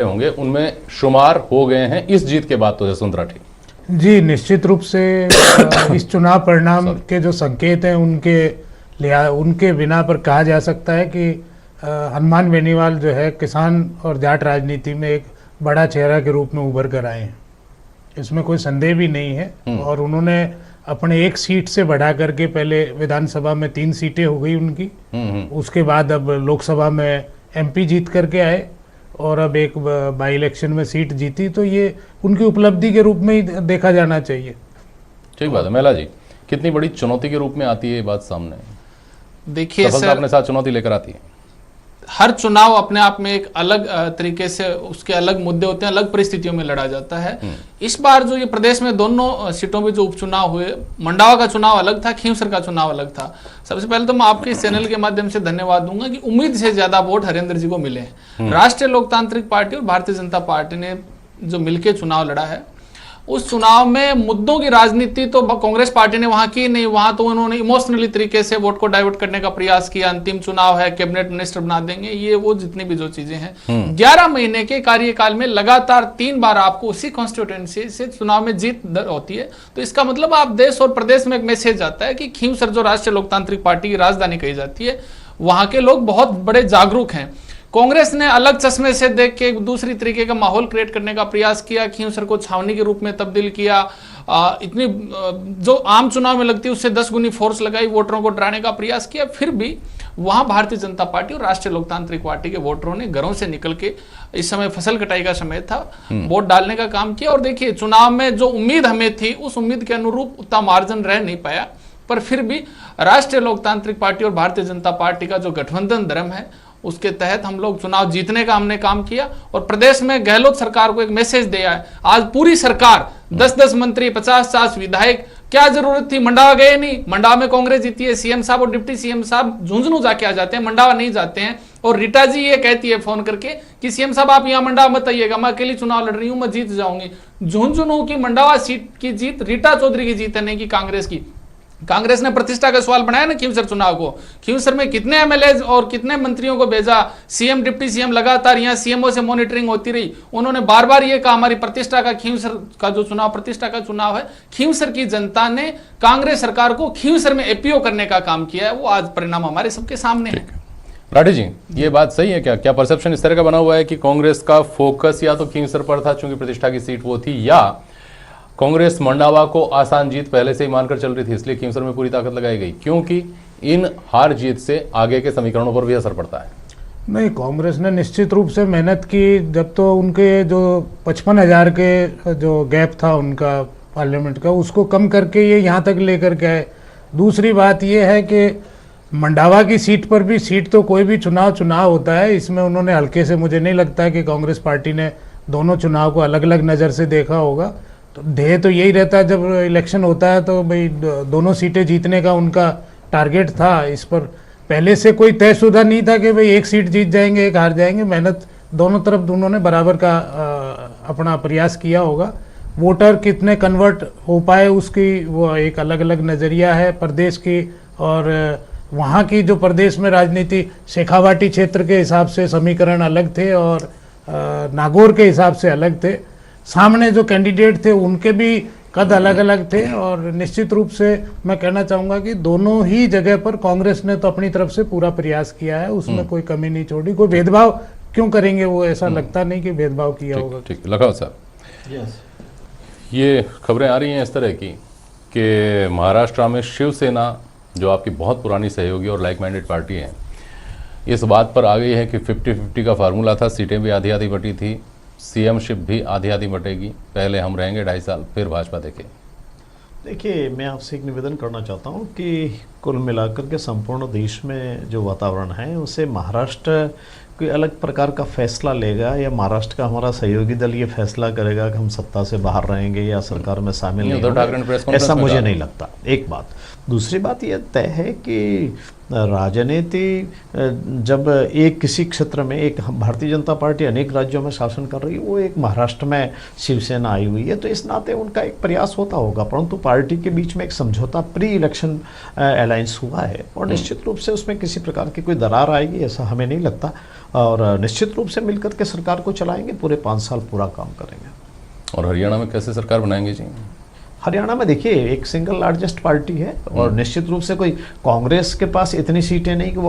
होंगे उनमें शुमार हो गए हैं इस जीत के बाद तो यशवंत राठी? जी, निश्चित रूप से इस चुनाव परिणाम के जो संकेत हैं उनके बिना पर कहा जा सकता है कि हनुमान बेनीवाल जो है किसान और जाट राजनीति में एक बड़ा चेहरा के रूप में उभर कर आए हैं, इसमें कोई संदेह भी नहीं है। और उन्होंने अपने एक सीट से बढ़ा करके, पहले विधानसभा में 3 सीटें हो गई उनकी, उसके बाद अब लोकसभा में MP जीत करके आए और अब एक बाई इलेक्शन में सीट जीती, तो ये उनकी उपलब्धि के रूप में ही देखा जाना चाहिए। ठीक बात है। महिला जी, कितनी बड़ी चुनौती के रूप में आती है ये बात सामने? देखिए सर, अपने साथ चुनौती लेकर आती है। हर चुनाव अपने आप में एक अलग तरीके से उसके अलग मुद्दे होते हैं, अलग परिस्थितियों में लड़ा जाता है। इस बार जो ये प्रदेश में दोनों सीटों पे जो उपचुनाव हुए, मंडावा का चुनाव अलग था, खींवसर का चुनाव अलग था। सबसे पहले तो मैं आपके इस चैनल के माध्यम से धन्यवाद दूंगा कि उम्मीद से ज्यादा वोट हरेंद्र जी को मिले हैं। राष्ट्रीय लोकतांत्रिक पार्टी और भारतीय जनता पार्टी ने जो मिलकर चुनाव लड़ा है, उस चुनाव में मुद्दों की राजनीति तो कांग्रेस पार्टी ने वहां की नहीं, वहां तो उन्होंने इमोशनली तरीके से वोट को डाइवर्ट करने का प्रयास किया। अंतिम चुनाव है, कैबिनेट मिनिस्टर बना देंगे, ये वो जितनी भी जो चीजें हैं। 11 महीने के कार्यकाल में लगातार 3 बार आपको उसी कॉन्स्टिट्यूएंसी से चुनाव में जीत होती है, तो इसका मतलब आप देश और प्रदेश में एक मैसेज आता है कि खींवसर जो राष्ट्रीय लोकतांत्रिक पार्टी की राजधानी कही जाती है, वहां के लोग बहुत बड़े जागरूक हैं। कांग्रेस ने अलग चश्मे से देख के एक दूसरी तरीके का माहौल क्रिएट करने का प्रयास किया, खींवसर को छावनी के रूप में तब्दील किया। इतनी जो आम चुनाव में लगती है उससे 10 गुनी फोर्स लगाई, वोटरों को डराने का प्रयास किया। फिर भी वहां भारतीय जनता पार्टी और राष्ट्रीय लोकतांत्रिक पार्टी के वोटरों ने घरों से निकल के, इस समय फसल कटाई का समय था, वोट डालने का काम किया। और देखिए, चुनाव में जो उम्मीद हमें थी उस उम्मीद के अनुरूप उतना मार्जिन रह नहीं पाया, पर फिर भी राष्ट्रीय लोकतांत्रिक पार्टी और भारतीय जनता पार्टी का जो गठबंधन धर्म है, उसके तहत हम लोग चुनाव जीतने का हमने काम किया और प्रदेश में गहलोत सरकार को एक मैसेज दिया है। आज पूरी सरकार, 10-10 मंत्री, 50-50 विधायक, क्या जरूरत थी? मंडावा गए नहीं, मंडावा में कांग्रेस जीती है, CM साहब और डिप्टी CM साहब झुंझुनू जाके आ जाते हैं, मंडावा नहीं जाते हैं। और रीटा जी ये कहती है फोन करके कि CM साहब आप यहाँ मंडावा मत आइएगा, मैं अकेली चुनाव लड़ रही हूँ, मैं जीत जाऊंगी। झुंझुनू की मंडावा सीट की जीत रीटा चौधरी की जीत है, नहीं कि कांग्रेस की। कांग्रेस ने प्रतिष्ठा का सवाल बनाया ना खींवसर चुनाव को। खींवसर में कितने MLA और कितने मंत्रियों को भेजा, CM डिप्टी CM लगातार यहाँ CMO से मॉनिटरिंग होती रही। उन्होंने बार बार ये कहा हमारी प्रतिष्ठा का, खींवसर का जो चुनाव प्रतिष्ठा का चुनाव है, खींवसर की जनता ने कांग्रेस सरकार को खींवसर में APO करने का काम किया है। वो आज परिणाम हमारे सबके सामने है। राठी जी, ये बात सही है क्या परसेप्शन इस तरह का बना हुआ है कि कांग्रेस का फोकस या तो खींवसर पर था चूंकि प्रतिष्ठा की सीट वो थी, या कांग्रेस मंडावा को आसान जीत पहले से ही मानकर चल रही थी, इसलिए खींवसर में पूरी ताकत लगाई गई, क्योंकि इन हार जीत से आगे के समीकरणों पर भी असर पड़ता है? नहीं, कांग्रेस ने निश्चित रूप से मेहनत की। जब तो उनके जो 55,000 के जो गैप था उनका पार्लियामेंट का, उसको कम करके ये यहाँ तक लेकर के आए। दूसरी बात ये है कि मंडावा की सीट पर भी, सीट तो कोई भी चुनाव होता है, इसमें उन्होंने हल्के से, मुझे नहीं लगता है कि कांग्रेस पार्टी ने दोनों चुनाव को अलग अलग नज़र से देखा होगा। तो ध्येय तो यही रहता है, जब इलेक्शन होता है तो भाई दोनों सीटें जीतने का उनका टारगेट था। इस पर पहले से कोई तयशुदा नहीं था कि भाई एक सीट जीत जाएंगे, एक हार जाएंगे। मेहनत दोनों तरफ उन्होंने बराबर का अपना प्रयास किया होगा। वोटर कितने कन्वर्ट हो पाए उसकी वो एक अलग अलग नज़रिया है प्रदेश की, और वहाँ की जो प्रदेश में राजनीति, शेखावाटी क्षेत्र के हिसाब से समीकरण अलग थे और नागौर के हिसाब से अलग थे। सामने जो कैंडिडेट थे उनके भी कद अलग अलग थे। और निश्चित रूप से मैं कहना चाहूँगा कि दोनों ही जगह पर कांग्रेस ने तो अपनी तरफ से पूरा प्रयास किया है, उसमें कोई कमी नहीं छोड़ी। कोई भेदभाव क्यों करेंगे वो, ऐसा लगता नहीं कि भेदभाव किया होगा। ठीक, लखनऊ साहब, ये खबरें आ रही हैं इस तरह की कि महाराष्ट्र में शिवसेना, जो आपकी बहुत पुरानी सहयोगी और लाइक माइंडेड पार्टी है, इस बात पर आ गई है कि 50-50 का फार्मूला था, सीटें भी आधी आधी बटी थी, CM शिप भी आधी आधी बटेगी, पहले हम रहेंगे 2.5 साल, फिर भाजपा देखे। देखिए, मैं आपसे एक निवेदन करना चाहता हूँ कि कुल मिलाकर के संपूर्ण देश में जो वातावरण है उसे महाराष्ट्र कोई अलग प्रकार का फैसला लेगा, या महाराष्ट्र का हमारा सहयोगी दल ये फैसला करेगा कि हम सत्ता से बाहर रहेंगे या सरकार में शामिल नहीं होंगे, ऐसा मुझे नहीं लगता। एक बात। दूसरी बात यह तय है कि राजनीति जब एक किसी क्षेत्र में, एक भारतीय जनता पार्टी अनेक राज्यों में शासन कर रही है, वो एक महाराष्ट्र में शिवसेना आई हुई है, तो इस नाते उनका एक प्रयास होता होगा, परंतु पार्टी के बीच में एक समझौता प्री इलेक्शन अलायंस हुआ है और निश्चित रूप से उसमें किसी प्रकार की कोई दरार आएगी ऐसा हमें नहीं लगता, और निश्चित रूप से मिलकर के सरकार को चलाएंगे, पूरे 5 साल पूरा काम करेंगे। और हरियाणा में कैसे सरकार बनाएंगे जी? हरियाणा में देखिए एक सिंगल लार्जेस्ट पार्टी है और निश्चित रूप से कोई कांग्रेस के पास इतनी सीटें नहीं कि वो